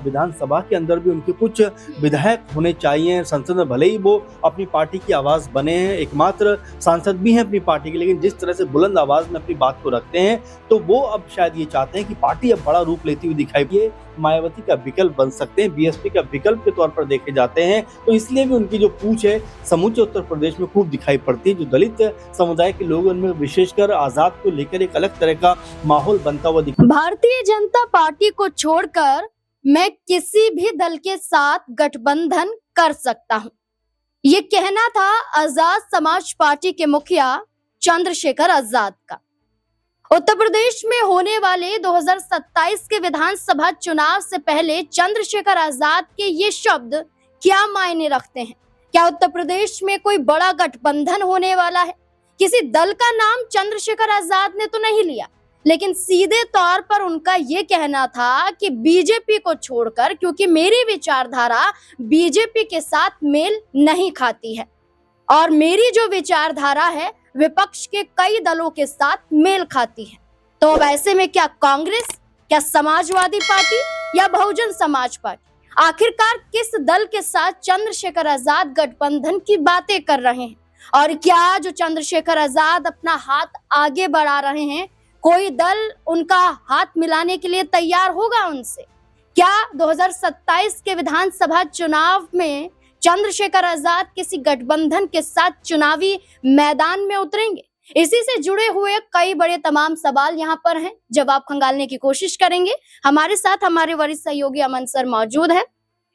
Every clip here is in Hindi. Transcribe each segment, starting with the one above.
विधानसभा के अंदर भी उनके कुछ विधायक होने चाहिए संसद में, भले ही वो अपनी पार्टी की आवाज बने हैं, एकमात्र सांसद भी हैं अपनी पार्टी के, लेकिन जिस तरह से बुलंद आवाज में अपनी बात को रखते हैं तो वो अब शायद ये चाहते हैं कि पार्टी अब बड़ा रूप लेती हुई दिखाई दे, मायावती का विकल्प बन सकते हैं, बीएसपी का विकल्प के तौर पर देखे जाते हैं। तो इसलिए भी उनकी जो पूछ है समूचे उत्तर प्रदेश में खूब दिखाई पड़ती है। जो दलित समुदाय के लोग उनमें विशेषकर आजाद को लेकर एक अलग तरह का माहौल बनता हुआ दिखा। भारतीय जनता पार्टी को छोड़कर मैं किसी भी दल के साथ गठबंधन कर सकता हूं, ये कहना था आजाद समाज पार्टी के मुखिया चंद्रशेखर आजाद का। उत्तर प्रदेश में होने वाले 2027 के विधानसभा चुनाव से पहले चंद्रशेखर आजाद के ये शब्द क्या मायने रखते हैं? क्या उत्तर प्रदेश में कोई बड़ा गठबंधन होने वाला है? किसी दल का नाम चंद्रशेखर आजाद ने तो नहीं लिया, लेकिन सीधे तौर पर उनका ये कहना था कि बीजेपी को छोड़कर, क्योंकि मेरी विचारधारा बीजेपी के साथ मेल नहीं खाती है और मेरी जो विचारधारा है विपक्ष के कई दलों के साथ मेल खाती है। तो अब ऐसे में क्या कांग्रेस, क्या समाजवादी पार्टी या बहुजन समाज पार्टी, आखिरकार किस दल के साथ चंद्रशेखर आजाद गठबंधन की बातें कर रहे हैं? और क्या जो चंद्रशेखर आजाद अपना हाथ आगे बढ़ा रहे हैं, कोई दल उनका हाथ मिलाने के लिए तैयार होगा उनसे? क्या 2027 के विधानसभा चुनाव में चंद्रशेखर आजाद किसी गठबंधन के साथ चुनावी मैदान में उतरेंगे? इसी से जुड़े हुए कई बड़े तमाम सवाल यहाँ पर हैं, जवाब खंगालने की कोशिश करेंगे। हमारे साथ हमारे वरिष्ठ सहयोगी अमन सर मौजूद है।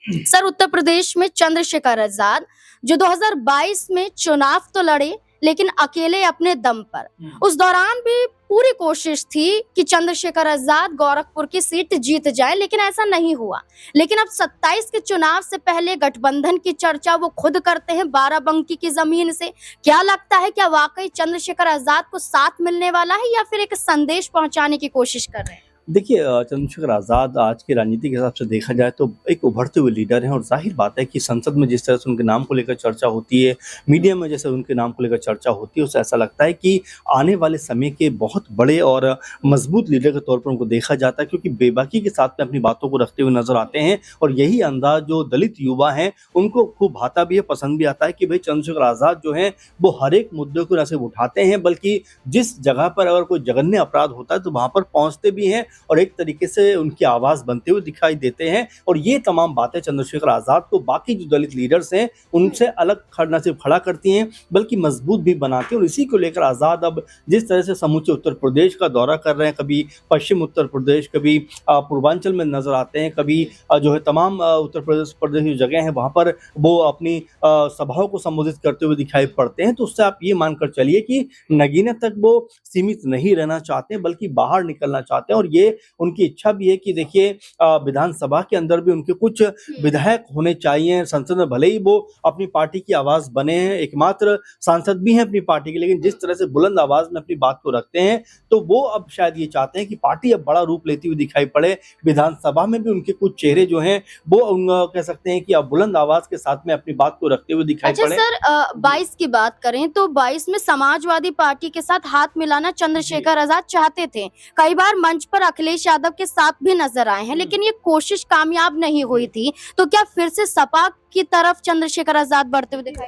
सर, उत्तर प्रदेश में चंद्रशेखर आजाद जो 2022 में चुनाव तो लड़े लेकिन अकेले अपने दम पर, उस दौरान भी पूरी कोशिश थी कि चंद्रशेखर आजाद गोरखपुर की सीट जीत जाए, लेकिन ऐसा नहीं हुआ। लेकिन अब 27 के चुनाव से पहले गठबंधन की चर्चा वो खुद करते हैं बाराबंकी की जमीन से। क्या लगता है, क्या वाकई चंद्रशेखर आजाद को साथ मिलने वाला है या फिर एक संदेश पहुंचाने की कोशिश कर रहे हैं? देखिए, चंद्रशेखर आज़ाद आज के राजनीति के हिसाब से देखा जाए तो एक उभरते हुए लीडर हैं और जाहिर बात है कि संसद में जिस तरह से उनके नाम को लेकर चर्चा होती है, मीडिया में जैसे उनके नाम को लेकर चर्चा होती है, उससे ऐसा लगता है कि आने वाले समय के बहुत बड़े और मजबूत लीडर के तौर पर उनको देखा जाता है, क्योंकि बेबाकी के साथ में अपनी बातों को रखते हुए नजर आते हैं। और यही अंदाज जो दलित युवा हैं उनको खूब भाता भी है, पसंद भी आता है कि भाई चंद्रशेखर आज़ाद जो है वो हर एक मुद्दे को न सिर्फ उठाते हैं बल्कि जिस जगह पर अगर कोई जघन्य अपराध होता है तो वहां पर पहुंचते भी हैं और एक तरीके से उनकी आवाज बनते हुए दिखाई देते हैं। और ये तमाम बातें चंद्रशेखर आजाद को बाकी जो दलित लीडर्स हैं उनसे अलग न सिर्फ खड़ा करती हैं बल्कि मजबूत भी बनाती हैं। और इसी को लेकर आजाद अब जिस तरह से समूचे उत्तर प्रदेश का दौरा कर रहे हैं, कभी पश्चिम उत्तर प्रदेश, कभी पूर्वांचल में नजर आते हैं, कभी जो है तमाम उत्तर प्रदेश की जगह है वहां पर वो अपनी सभाओं को संबोधित करते हुए दिखाई पड़ते हैं। तो उससे आप ये मानकर चलिए कि नगीने तक वो सीमित नहीं रहना चाहते बल्कि बाहर निकलना चाहते हैं। और ये उनकी इच्छा भी है कि देखिए विधानसभा के अंदर भी उनके कुछ विधायक होने चाहिए संसद में, भले ही वो अपनी पार्टी की आवाज बने हैं, एकमात्र सांसद भी हैं अपनी पार्टी के, लेकिन जिस तरह से बुलंद आवाज में अपनी बात को रखते हैं तो वो अब शायद ये चाहते हैं कि पार्टी अब बड़ा रूप लेती हुई दिखाई पड़े। विधानसभा में भी उनके कुछ चेहरे जो हैं वो कह सकते हैं कि अब बुलंद आवाज के साथ में अपनी बात को रखते हुए दिखाई पड़े। सर, 22 की बात करें तो 22 में समाजवादी पार्टी के साथ हाथ मिलाना चंद्रशेखर आजाद चाहते थे। कई बार मंच पर अखिलेश यादव के साथ भी नजर आए हैं, लेकिन ये कोशिश कामयाब नहीं हुई थी। तो क्या फिर से सपा की तरफ चंद्रशेखर आजाद बढ़ते हुए दिखाई?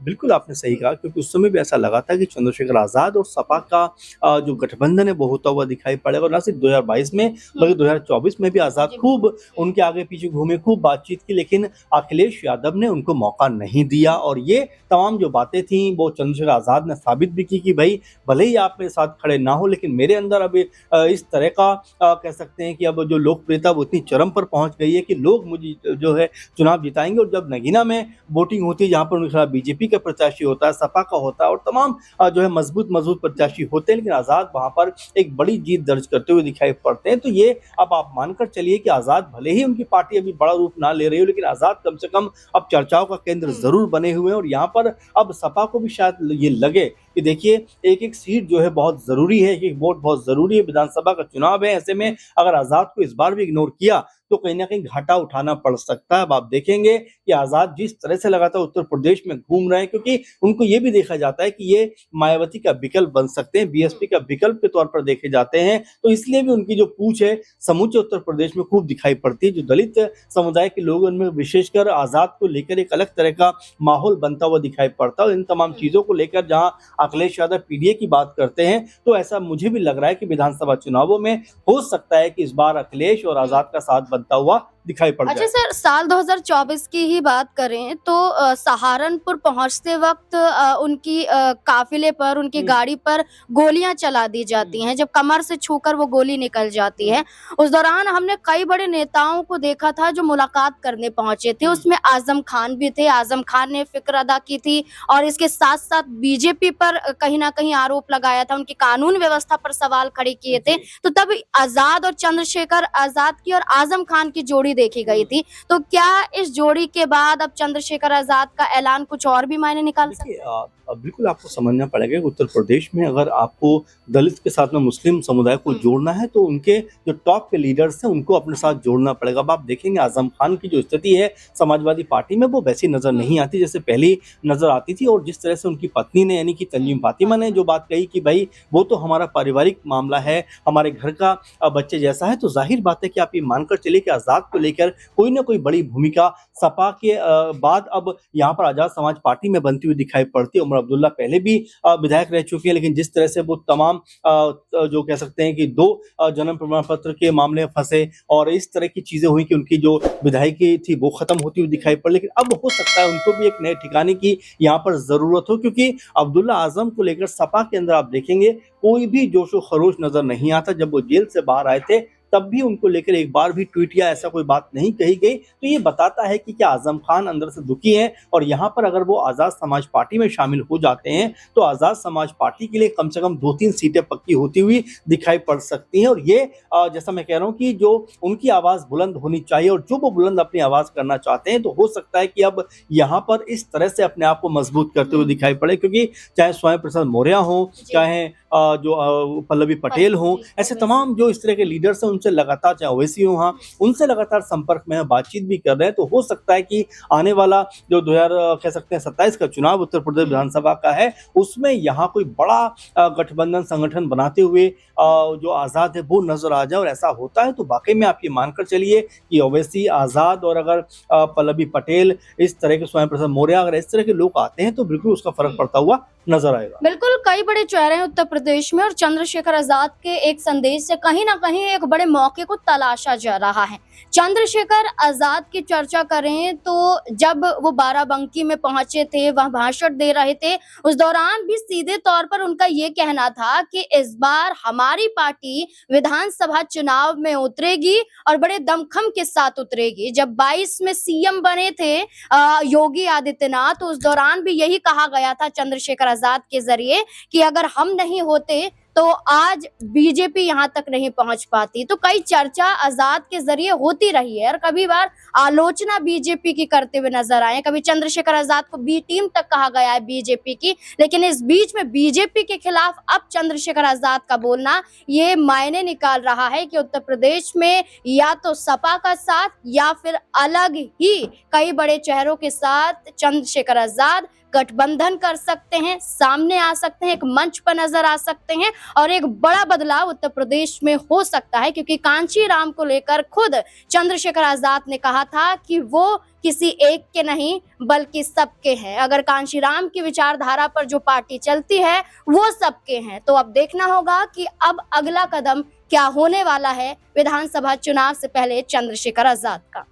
बिल्कुल आपने सही कहा, क्योंकि उस समय भी ऐसा लगा था कि चंद्रशेखर आजाद और सपा का जो गठबंधन है वो होता हुआ दिखाई पड़ेगा। और न सिर्फ 2022 में बल्कि 2024 में भी आजाद खूब उनके आगे पीछे घूमे, खूब बातचीत की, लेकिन अखिलेश यादव ने उनको मौका नहीं दिया। और ये तमाम जो बातें थी वो चंद्रशेखर आजाद ने साबित भी की कि भाई भले ही आप मेरे साथ खड़े ना हो, लेकिन मेरे अंदर अब इस तरह का कह सकते हैं कि अब जो लोकप्रियता वो इतनी चरम पर पहुंच गई है कि लोग मुझे जो है चुनाव जिताएंगे। और जब नगीना में वोटिंग होती है जहां पर उनके खिलाफ बीजेपी का प्रत्याशी होता है, सपा का होता है और तमाम जो है मजबूत प्रत्याशी होते हैं, लेकिन आजाद वहां पर एक बड़ी जीत दर्ज करते हुए दिखाई पड़ते हैं। तो ये अब आप मानकर चलिए कि आजाद भले ही उनकी पार्टी अभी बड़ा रूप ना ले रही हो, लेकिन आजाद कम से कम अब चर्चाओं का केंद्र जरूर बने हुए हैं। और यहाँ पर अब सपा को भी शायद ये लगे कि देखिए एक एक सीट जो है बहुत जरूरी है, एक एक वोट बहुत जरूरी है, विधानसभा का चुनाव है। ऐसे में अगर आजाद को इस बार भी इग्नोर किया तो कहीं ना कहीं घाटा उठाना पड़ सकता है। अब आप देखेंगे कि आजाद जिस तरह से लगातार उत्तर प्रदेश में घूम रहे हैं, क्योंकि उनको ये भी देखा जाता है कि ये मायावती का विकल्प बन सकते हैं, बीएसपी का विकल्प के तौर पर देखे जाते हैं, तो इसलिए भी उनकी जो पूछ है समूचे उत्तर प्रदेश में खूब दिखाई पड़ती है। जो दलित समुदाय के लोग उनमें विशेषकर आजाद को लेकर एक अलग तरह का माहौल बनता हुआ दिखाई पड़ता है। और इन तमाम चीजों को लेकर जहां अखिलेश यादव पीडीए की बात करते हैं, तो ऐसा मुझे भी लग रहा है कि विधानसभा चुनावों में हो सकता है कि इस बार अखिलेश और आजाद का साथ बनता हुआ दिखाई पड़ अच्छा जाए। सर, साल 2024 की ही बात करें तो सहारनपुर पहुंचते वक्त उनकी काफिले पर, उनकी गाड़ी पर गोलियां चला दी जाती हैं, जब कमर से छूकर वो गोली निकल जाती है। उस दौरान हमने कई बड़े नेताओं को देखा था जो मुलाकात करने पहुंचे थे, उसमें आजम खान भी थे। आजम खान ने फिक्र अदा की थी और इसके साथ साथ बीजेपी पर कहीं ना कहीं आरोप लगाया था, उनकी कानून व्यवस्था पर सवाल खड़े किए थे। तो तब आजाद और चंद्रशेखर आजाद की और आजम खान की जोड़ी देखी गई थी। तो क्या इस जोड़ी के बाद अब चंद्रशेखर आजाद का ऐलान कुछ और भी मायने निकाल सकता है? देखिए बिल्कुल आपको समझना पड़ेगा कि उत्तर प्रदेश में अगर आपको दलित के साथ में मुस्लिम समुदाय को जोड़ना है तो उनके जो टॉप के लीडर्स हैं उनको अपने साथ जोड़ना पड़ेगा। अब आप देखेंगे आजम खान की जो स्थिति है समाजवादी पार्टी में वो वैसी नजर नहीं आती जैसे पहली नजर आती थी। और जिस तरह से उनकी पत्नी ने यानी कि तंजीम फातिमा ने जो बात कही कि भाई वो तो हमारा पारिवारिक मामला है, हमारे घर का बच्चे जैसा है, तो जाहिर बात है कि आप ये मानकर चलिए कि आजाद को लेकर कोई ना कोई बड़ी भूमिका सपा के बाद अब यहाँ पर आजाद समाज पार्टी में बनती हुई दिखाई पड़ती है। उमर अब्दुल्ला पहले भी विधायक रह चुके हैं, लेकिन जिस तरह से वो तमाम जो कह सकते हैं कि 2 जन्म प्रमाण पत्र के मामले में फंसे और इस तरह की चीजें हुई कि उनकी जो विधायकी थी वो खत्म होती हुई दिखाई पड़ी। लेकिन अब हो सकता है उनको भी एक नए ठिकाने की यहाँ पर जरूरत हो, क्योंकि अब्दुल्ला आजम को लेकर सपा के अंदर आप देखेंगे कोई भी जोशो खरोश नजर नहीं आता। जब वो जेल से बाहर आए थे तब भी उनको लेकर एक बार भी ट्वीट या ऐसा कोई बात नहीं कही गई। तो ये बताता है कि क्या आजम खान अंदर से दुखी हैं और यहाँ पर अगर वो आजाद समाज पार्टी में शामिल हो जाते हैं तो आजाद समाज पार्टी के लिए कम से कम 2-3 सीटें पक्की होती हुई दिखाई पड़ सकती हैं। और ये जैसा मैं कह रहा हूँ कि जो उनकी आवाज बुलंद होनी चाहिए और जो वो बुलंद अपनी आवाज करना चाहते हैं, तो हो सकता है कि अब यहाँ पर इस तरह से अपने आप को मजबूत करते हुए दिखाई पड़े, क्योंकि चाहे स्वयं प्रसाद मौर्य हो, चाहे जो पल्लवी पटेल हो, ऐसे तमाम जो इस तरह के लीडर्स हैं उनसे लगातार, चाहे ओवैसी हो, हाँ उनसे लगातार संपर्क में बातचीत भी कर रहे हैं। तो हो सकता है कि आने वाला जो 2027 का चुनाव उत्तर प्रदेश विधानसभा का है उसमें यहाँ कोई बड़ा गठबंधन संगठन बनाते हुए जो आजाद है वो नजर आ जाए। और ऐसा होता है तो वाकई में आप ये मानकर चलिए कि ओवैसी, आजाद और अगर पल्लवी पटेल, इस तरह के स्वयं प्रसाद मौर्य, अगर इस तरह के लोग आते हैं तो बिल्कुल उसका फर्क पड़ता हुआ नजर आएगा। बिल्कुल, कई बड़े चेहरे हैं उत्तर प्रदेश में और चंद्रशेखर आजाद के एक संदेश से कहीं ना कहीं एक बड़े मौके को तलाशा जा रहा है। चंद्रशेखर आजाद की चर्चा करें तो जब वो बाराबंकी में पहुंचे थे, वहां भाषण दे रहे थे, उस दौरान भी सीधे तौर पर उनका ये कहना था कि इस बार हमारी पार्टी विधानसभा चुनाव में उतरेगी और बड़े दमखम के साथ उतरेगी। जब 22 में सीएम बने थे योगी आदित्यनाथ, तो उस दौरान भी यही कहा गया था चंद्रशेखर आजाद के जरिए कि अगर हम नहीं होते तो आज बीजेपी यहाँ तक नहीं पहुंच पाती। तो कई चर्चा आजाद के जरिए होती रही है और कभी बार आलोचना बीजेपी की करते हुए नजर आए। कभी चंद्रशेखर आजाद को बी टीम तक कहा गया है बीजेपी की, लेकिन इस बीच में बीजेपी के खिलाफ अब चंद्रशेखर आजाद का बोलना ये मायने निकाल रहा है कि उत्तर प्रदेश में या तो सपा का साथ या फिर अलग ही कई बड़े चेहरों के साथ चंद्रशेखर आजाद गठबंधन कर सकते हैं, सामने आ सकते हैं, एक मंच पर नजर आ सकते हैं और एक बड़ा बदलाव उत्तर प्रदेश में हो सकता है। क्योंकि कांची राम को लेकर खुद चंद्रशेखर आजाद ने कहा था कि वो किसी एक के नहीं बल्कि सबके हैं। अगर कांची राम की विचारधारा पर जो पार्टी चलती है वो सबके हैं। तो अब देखना होगा कि अब अगला कदम क्या होने वाला है विधानसभा चुनाव से पहले चंद्रशेखर आजाद का।